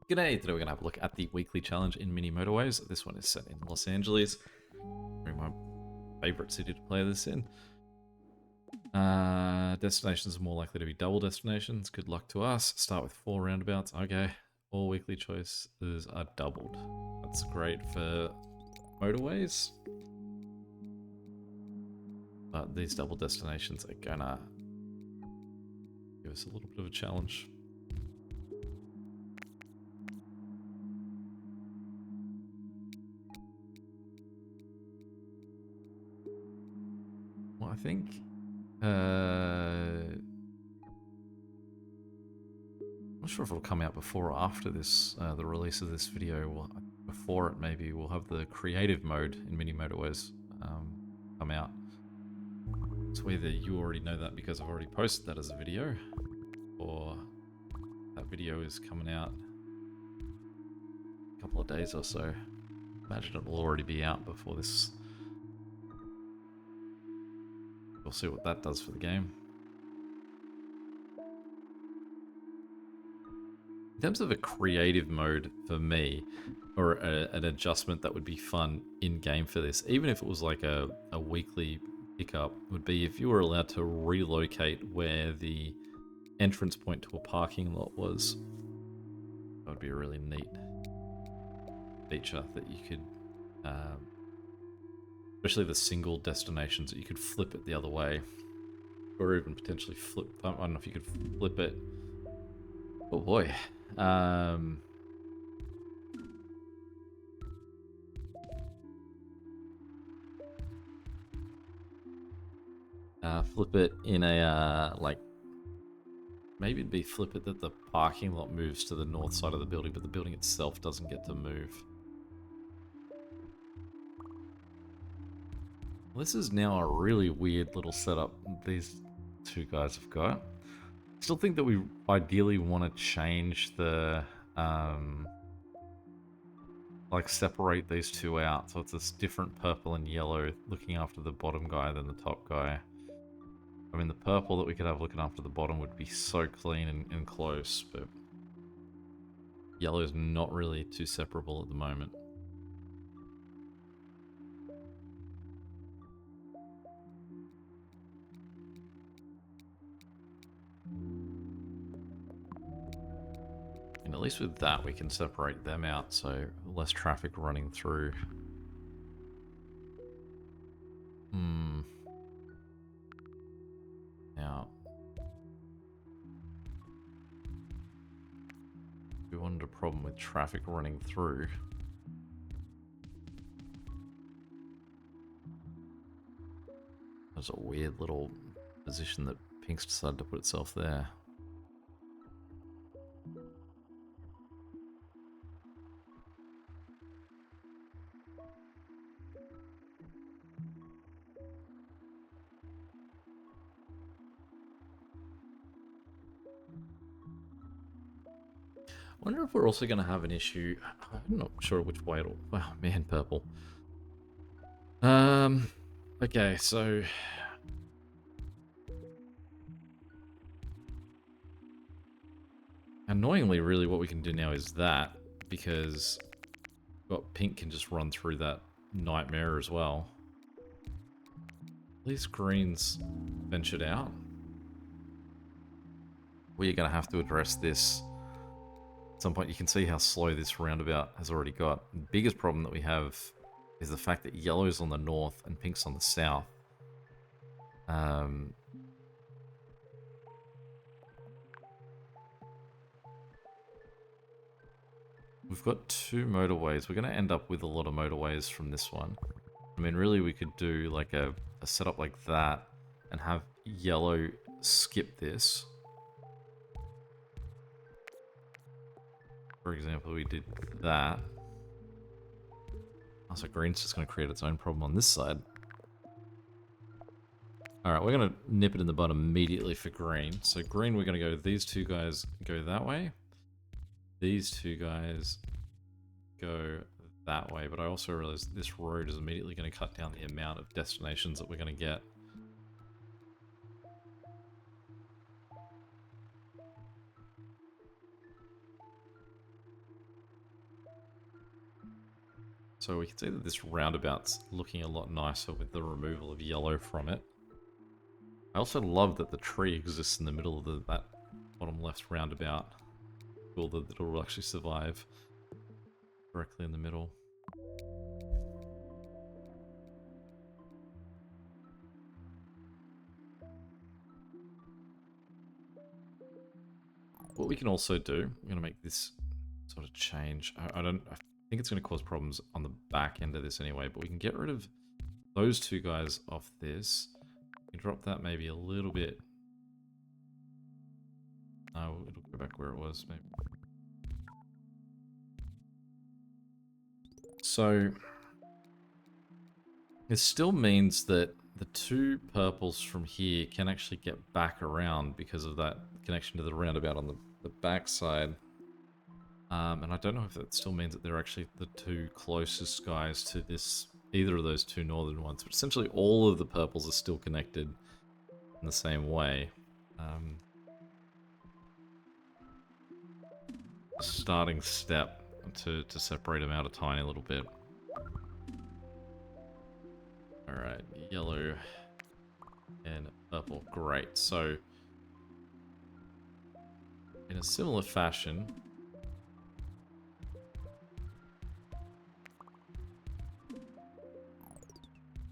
G'day, today we're going to have a look at the weekly challenge in Mini Motorways. This one is set in Los Angeles. My favorite city to play this in. Destinations are more likely to be double destinations. Good luck to us. Start with 4 roundabouts. Okay, all weekly choices are doubled. That's great for motorways. But these double destinations are gonna give us a little bit of a challenge. Well, I think I'm not sure if it'll come out before or after this, the release of this video. Well, before it, maybe we'll have the creative mode in Mini Motorways come out. So either you already know that because I've already posted that as a video, or that video is coming out a couple of days or so. Imagine it will already be out before this. We'll see what that does for the game. In terms of a creative mode for me, or an adjustment that would be fun in-game for this, even if it was like a weekly pickup, would be if you were allowed to relocate where the entrance point to a parking lot was. That would be a really neat feature that you could, especially the single destinations, that you could flip it the other way, or even potentially flip. I don't know if you could flip it. Oh boy. Flip it in a, like, maybe it'd be flip it that the parking lot moves to the north side of the building, but the building itself doesn't get to move. Well, this is now a really weird little setup these two guys have got. I still think that we ideally want to change the, like, separate these two out, so it's this different purple and yellow looking after the bottom guy than the top guy. I mean, the purple that we could have looking after the bottom would be so clean and close, but yellow is not really too separable at the moment. And at least with that, we can separate them out, so less traffic running through. Now, if we wanted a problem with traffic running through, there's a weird little position that Pink's decided to put itself there. I wonder if we're also going to have an issue. I'm not sure which way it'll... Wow, man, purple. Okay, so... Annoyingly, really, what we can do now is that, because pink can just run through that nightmare as well. At least green's ventured out. We're going to have to address this at some point. You can see how slow this roundabout has already got. The biggest problem that we have is the fact that yellow's on the north and pink's on the south. We've got 2 motorways. We're going to end up with a lot of motorways from this one. I mean, really, we could do like a setup like that and have yellow skip this. For example, we did that. Also, green's just going to create its own problem on this side. Alright, we're going to nip it in the bud immediately for green. So green, we're going to go, these two guys go that way. These two guys go that way, but I also realized this road is immediately going to cut down the amount of destinations that we're going to get. So we can see that this roundabout's looking a lot nicer with the removal of yellow from it. I also love that the tree exists in the middle of that bottom left roundabout. Cool that it'll actually survive directly in the middle. What we can also do, I'm going to make this sort of change. I think it's going to cause problems on the back end of this anyway, but we can get rid of those two guys off this. We can drop that maybe a little bit. Oh, it'll go back where it was, maybe. So, it still means that the two purples from here can actually get back around because of that connection to the roundabout on the back side. And I don't know if that still means that they're actually the two closest guys to this, either of those two northern ones. But essentially all of the purples are still connected in the same way. Starting step to separate them out a tiny little bit. Alright, yellow and purple. Great. So, in a similar fashion,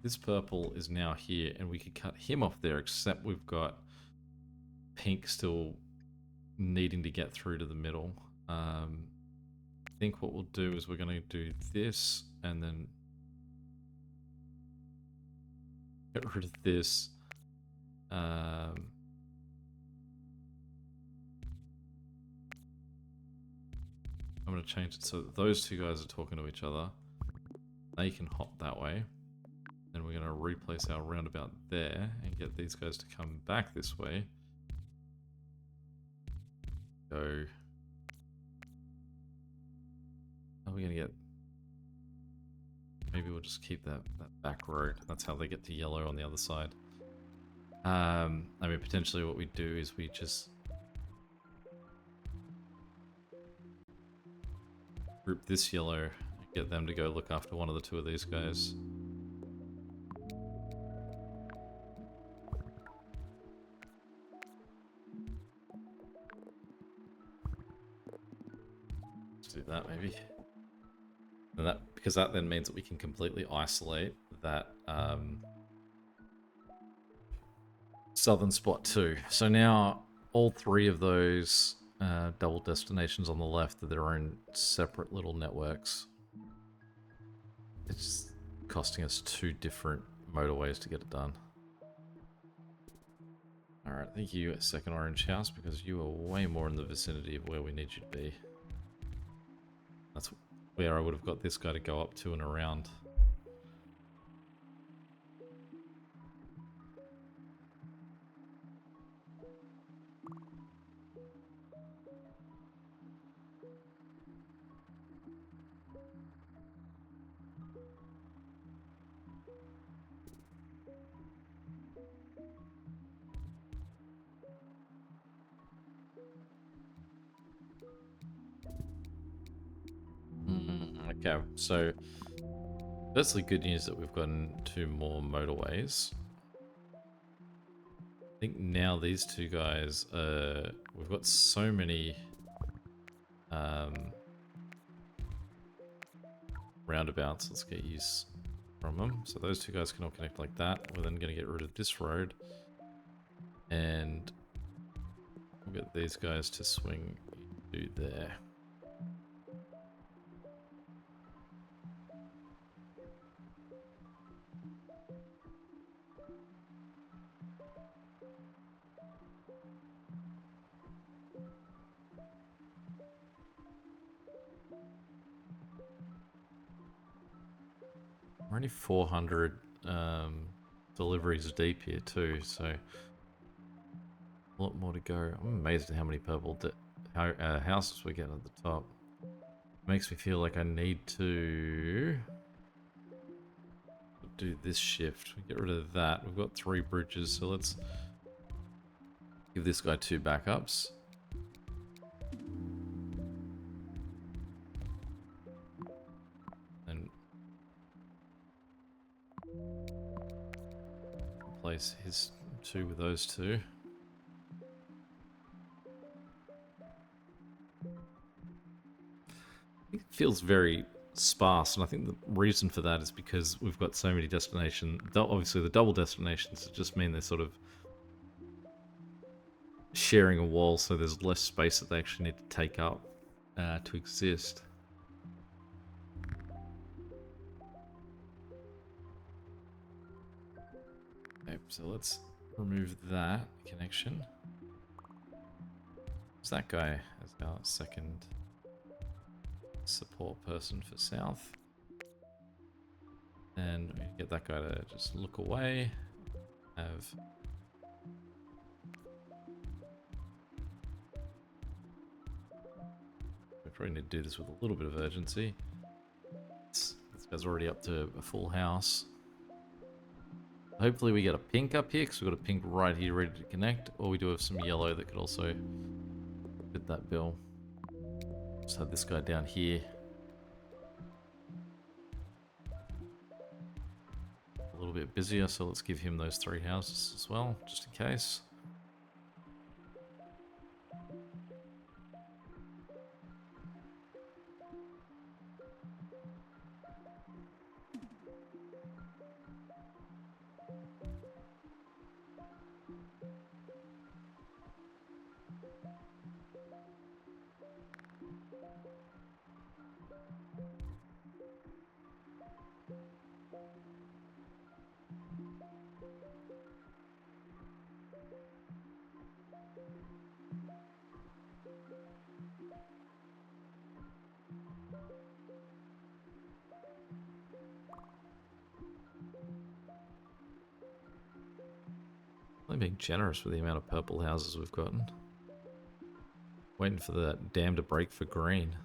this purple is now here, and we could cut him off there, except we've got pink still needing to get through to the middle. I think what we'll do is we're going to do this, and then get rid of this. I'm going to change it so that those two guys are talking to each other. They can hop that way. Then we're going to replace our roundabout there and get these guys to come back this way. Go. How are we going to get... Maybe we'll just keep that back road. That's how they get to yellow on the other side. I mean, potentially what we do is we just... group this yellow and get them to go look after one of the two of these guys. Let's do that maybe. And that, because that then means that we can completely isolate that southern spot too. So now all three of those double destinations on the left are their own separate little networks. It's costing us 2 different motorways to get it done. Alright, thank you, second orange house, because you are way more in the vicinity of where we need you to be. That's where I would have got this guy to go up to and around. Okay, so firstly, good news that we've gotten 2 more motorways. I think now these two guys, we've got so many roundabouts. Let's get use from them. So those two guys can all connect like that. We're then going to get rid of this road, and we'll get these guys to swing to there. We're only 400 deliveries deep here too, so a lot more to go. I'm amazed at how many purple houses we're getting at the top. Makes me feel like I need to do this shift. We get rid of that. We've got 3 bridges, so let's give this guy 2 backups. And replace his 2 with those 2. It feels very sparse, and I think the reason for that is because we've got so many destinations. Obviously, the double destinations just mean they're sort of sharing a wall, so there's less space that they actually need to take up to exist. Okay, so let's remove that connection. So that guy as our second support person for south. And we get that guy to just look away. We probably need to do this with a little bit of urgency. This guy's already up to a full house. Hopefully we get a pink up here, because we've got a pink right here ready to connect. Or we do have some yellow that could also fit that bill. Just have this guy down here. A little bit busier, so let's give him those 3 houses as well, just in case. I'm being generous with the amount of purple houses we've gotten. Waiting for that dam to break for green.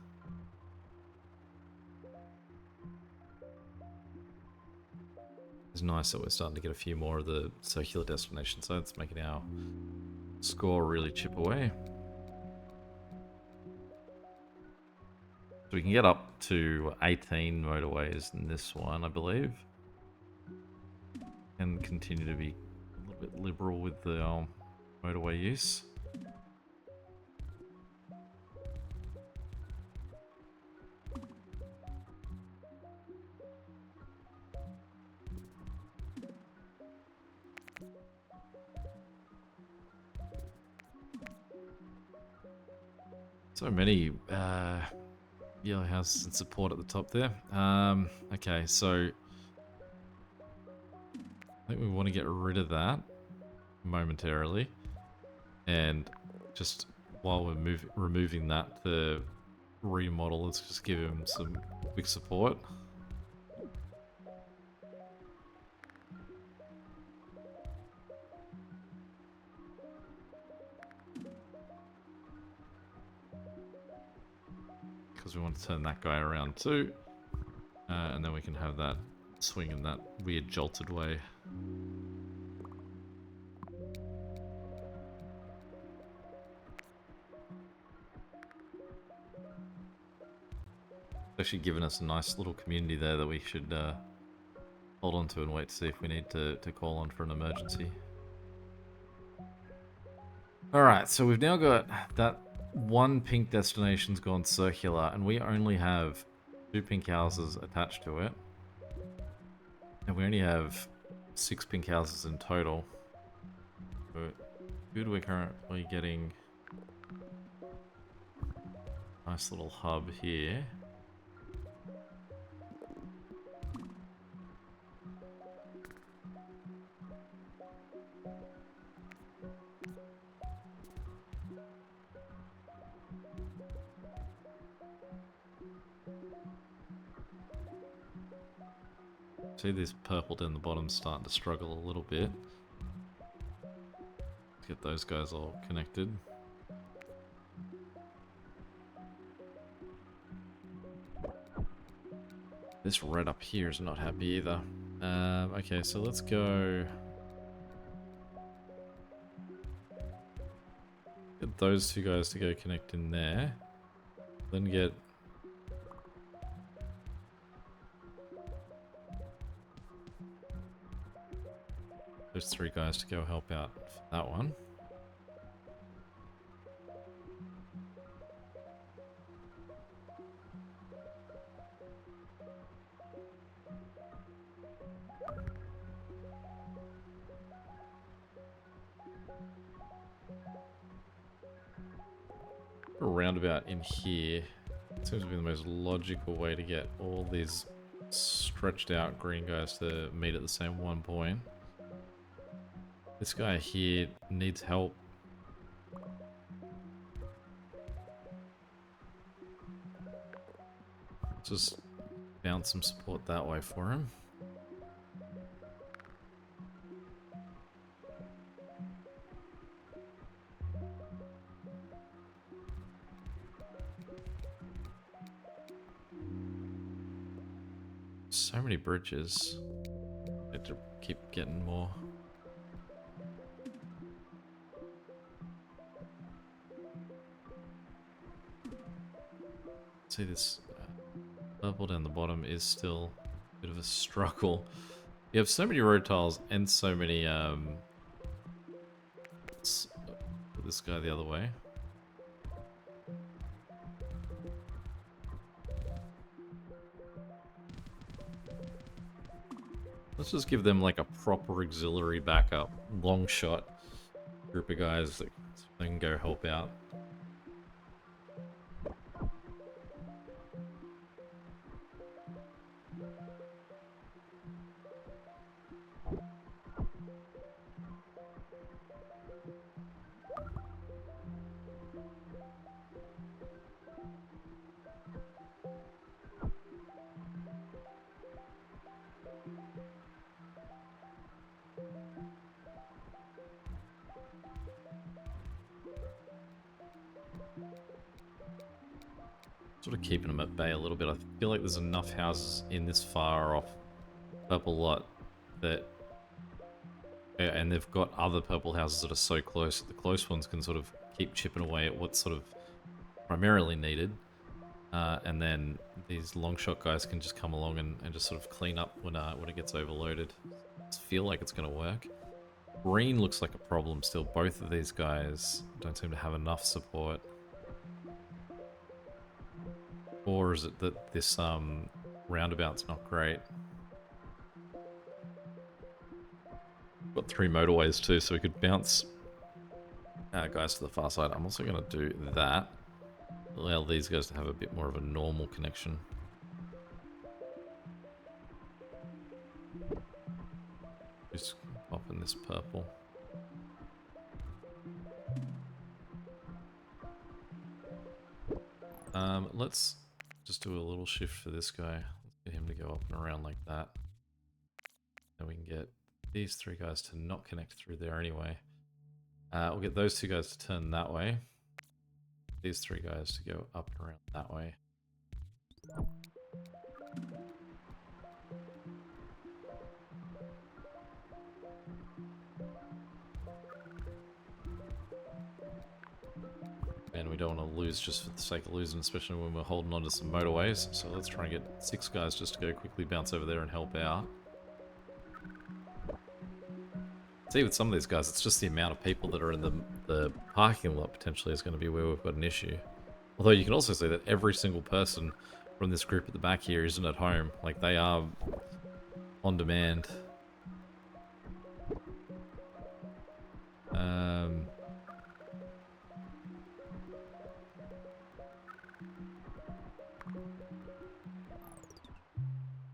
It's nice that we're starting to get a few more of the circular destination sites, making our score really chip away. So we can get up to 18 motorways in this one, I believe. And continue to be a little bit liberal with the motorway use. So many yellow houses in support at the top there. Okay, so I think we want to get rid of that momentarily, and just while we're removing that to remodel, let's just give him some quick support. Because we want to turn that guy around too. And then we can have that swing in that weird jolted way. It's actually given us a nice little community there that we should hold on to and wait to see if we need to call on for an emergency. Alright, so we've now got that one pink destination's gone circular, and we only have 2 pink houses attached to it. And we only have 6 pink houses in total. So good, we're currently getting a nice little hub here. See this purple down the bottom starting to struggle a little bit. Let's get those guys all connected. This red up here is not happy either. Okay, so let's go... Get those 2 guys to go connect in there. Then get... those 3 guys to go help out for that one. A roundabout in here seems to be the most logical way to get all these stretched out green guys to meet at the same one point. This guy here needs help. Just bounce some support that way for him. So many bridges. Have to keep getting more. See this purple down the bottom is still a bit of a struggle. You have so many road tiles and so many put this guy the other way. Let's just give them like a proper auxiliary backup, long shot group of guys that can go help out. Sort of keeping them at bay a little bit. I feel like there's enough houses in this far off purple lot that... And they've got other purple houses that are so close that the close ones can sort of keep chipping away at what's sort of primarily needed. And then these long shot guys can just come along and just sort of clean up when it gets overloaded. I feel like it's going to work. Green looks like a problem still. Both of these guys don't seem to have enough support. Or is it that this roundabout's not great? Got 3 motorways too, so we could bounce guys to the far side. I'm also going to do that. Allow these guys to have a bit more of a normal connection. Just pop in this purple. Let's just do a little shift for this guy. Let's get him to go up and around like that. And we can get these 3 guys to not connect through there anyway. We'll get those 2 guys to turn that way. These 3 guys to go up and around that way. And we don't want to lose just for the sake of losing, especially when we're holding on to some motorways. So let's try and get 6 guys just to go quickly bounce over there and help out. See, with some of these guys, it's just the amount of people that are in the parking lot potentially is going to be where we've got an issue. Although you can also see that every single person from this group at the back here isn't at home. Like, they are on demand.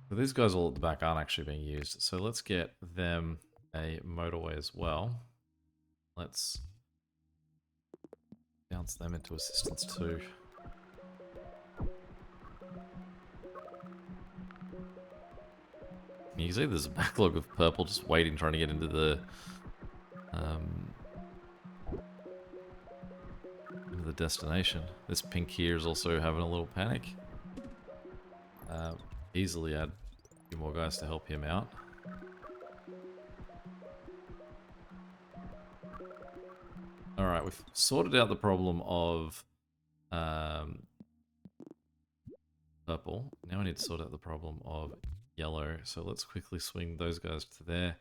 But these guys all at the back aren't actually being used. So let's get them a motorway as well. Let's bounce them into assistance too. You can see there's a backlog of purple just waiting, trying to get into the destination. This pink here is also having a little panic. Easily add a few more guys to help him out. Alright, we've sorted out the problem of purple. Now we need to sort out the problem of yellow. So let's quickly swing those guys to there.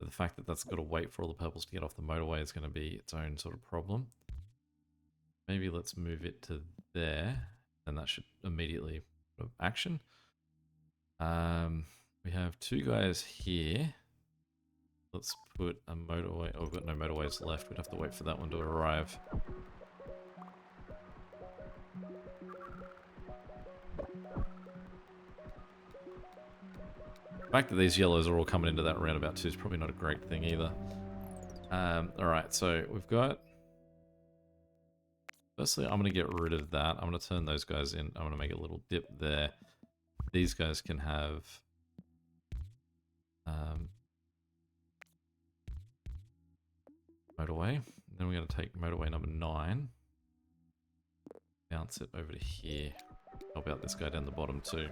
But the fact that that's got to wait for all the purples to get off the motorway is going to be its own sort of problem. Maybe let's move it to there, and that should immediately put action. We have 2 guys here. Let's put a motorway. Oh, we've got no motorways left. We'd have to wait for that one to arrive. The fact that these yellows are all coming into that roundabout too is probably not a great thing either. Alright, so we've got... Firstly, I'm going to get rid of that. I'm going to turn those guys in. I'm going to make a little dip there. These guys can have... motorway. Then we're going to take motorway number 9. Bounce it over to here. Help out this guy down the bottom too.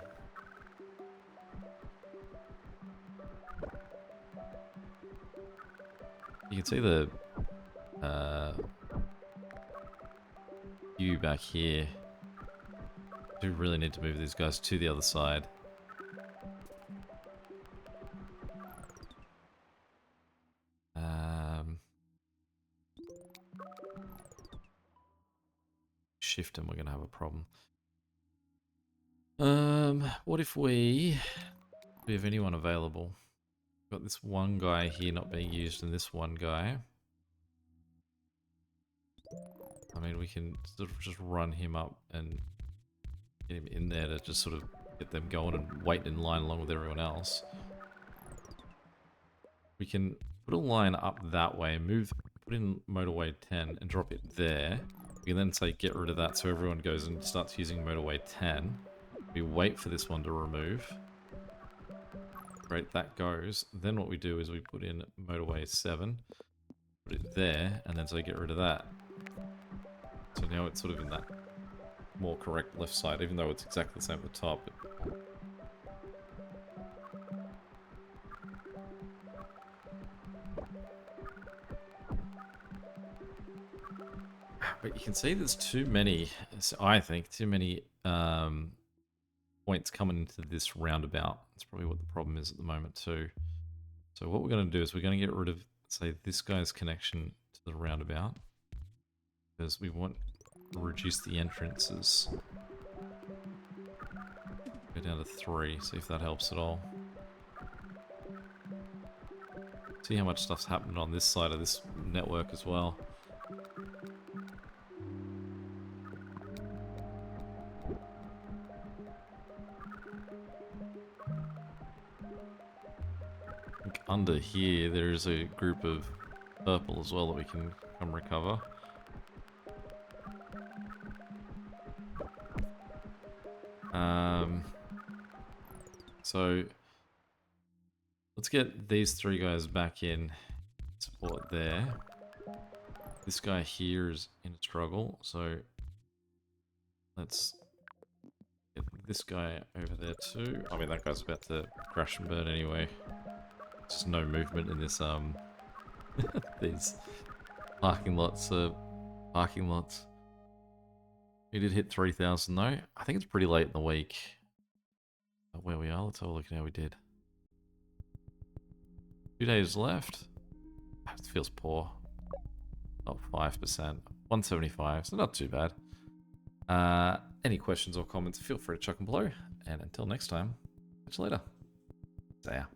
You can see the queue back here. Do really need to move these guys to the other side. Shift and we're going to have a problem. What if we have anyone available? Got this one guy here not being used and this one guy. I mean, we can sort of just run him up and get him in there to just sort of get them going and wait in line along with everyone else. We can put a line up that way, put in motorway 10 and drop it there. We can then say get rid of that so everyone goes and starts using motorway 10. We wait for this one to remove. Great, that goes. Then what we do is we put in motorway 7, put it there, and then so get rid of that. So now it's sort of in that more correct left side, even though it's exactly the same at the top. But you can see there's too many, I think, too many points coming into this roundabout. That's probably what the problem is at the moment too. So what we're going to do is we're going to get rid of, say, this guy's connection to the roundabout. Because we want to reduce the entrances. Go down to 3, see if that helps at all. See how much stuff's happened on this side of this network as well. Under here, there's a group of purple as well that we can come recover. So let's get these 3 guys back in support there. This guy here is in a struggle, so let's get this guy over there too. I mean, that guy's about to crash and burn anyway. Just no movement in this these parking lots. We did hit 3,000 though. I think it's pretty late in the week. Where we are, let's have a look at how we did. 2 days left. It feels poor. Not 5%. 175, so not too bad. Any questions or comments, feel free to chuck them below. And until next time, catch you later. See ya.